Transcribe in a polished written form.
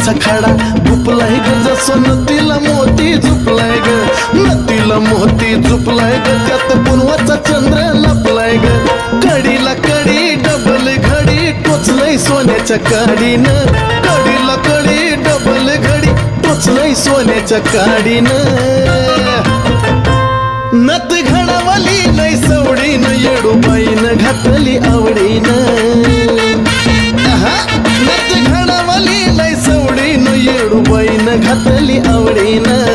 सोन्याचा खडा झुपलाय ग जसं नदीला मोती झुपलाय ग नदीला मोती झुपलाय ग त्यात पुनवाचा चंद्र लपलाय ग कडीला कडी डबल घडी टोचलंय सोन्याच्या काडीनं कडीला कडी डबल घडी टोचलंय सोन्याच्या काडीनं नत घडावली नाही सवडीनं येडूबाईनं घातली आवडीनं नत घडावली नाही सवडीनं येडूबाईनं घातली आवडीनं